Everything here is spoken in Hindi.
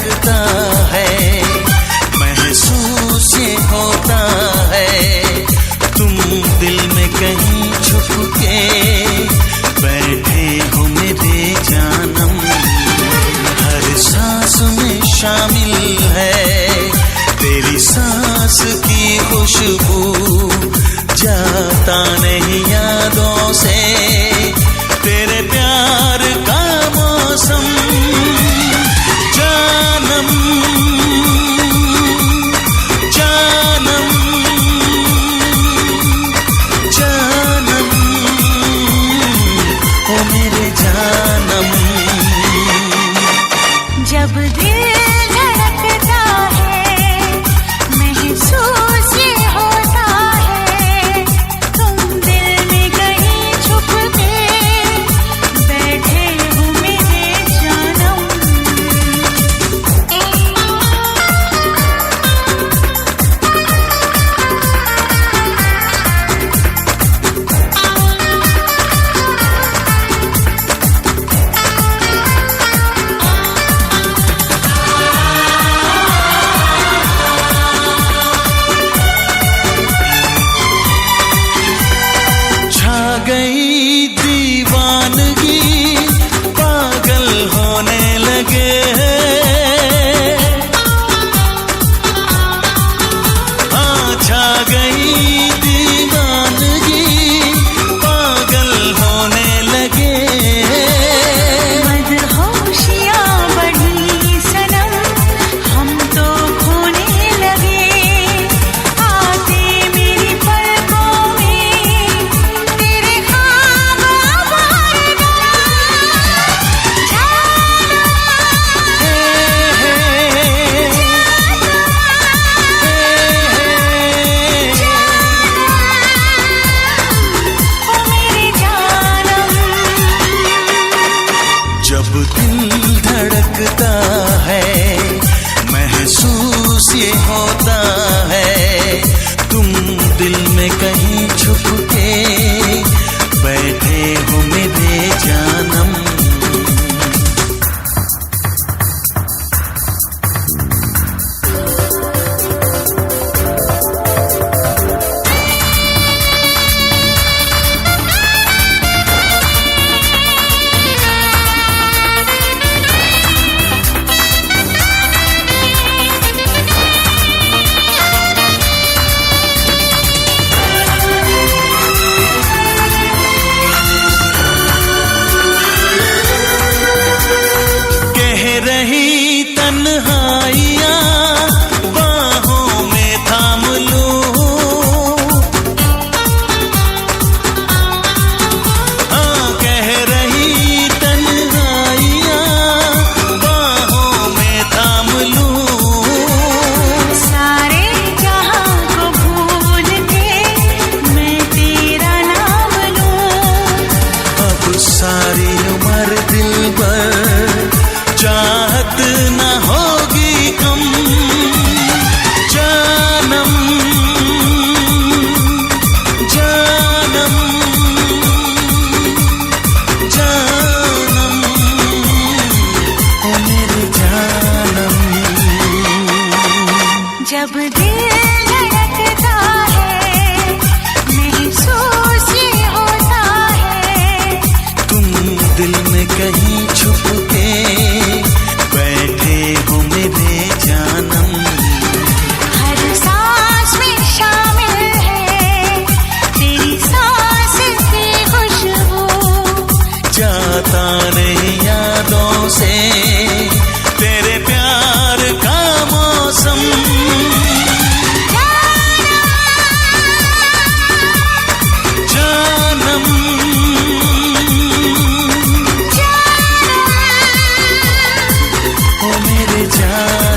धड़कता है, महसूस ये होता है, तुम दिल में कहीं छुप के बैठे हो मेरे जानम। हर सांस में शामिल है तेरी सांस की खुशबू, जाता नहीं यादों से तेरे प्यार का मौसम। जानम जानम जानम ओ मेरे जानम। जब दिल धड़कता है, महसूस ये होता है, तुम दिल में कहीं छुप के बैठे हो मेरे जानम। गई दीवानगी, पागल होने लगे हैं। छा गई दीवानगी, पागल होने लगे। मदहोशियाँ बढ़ी सनम, हम तो खोने लगे। आते मेरी पलकों में तेरे ख्वाब भर जब दिल धड़कता है, महसूस ये होता है, तुम दिल में कहीं छुप के बैठे हो मेरे जानम। रही तन्हाइयाँ बाहों में थाम लूं, कह रही तन्हाइयाँ बाहों में थाम लूं। सारे जहां को भूल के मैं तेरा नाम लूं। अब सारी उम्र दिल भर चाहत न होगी कम। जानम जानम जानम ओ मेरे जानम। जब दिल धड़कता है, महसूस ये होता है, तुम दिल में कहीं छुप के बैठे हो मेरे जानम। हर सांस में शामिल है तेरी सांस की खुशबू, जाता नहीं यादों से तेरे प्यार का मौसम। जानम ओ मेरे जान।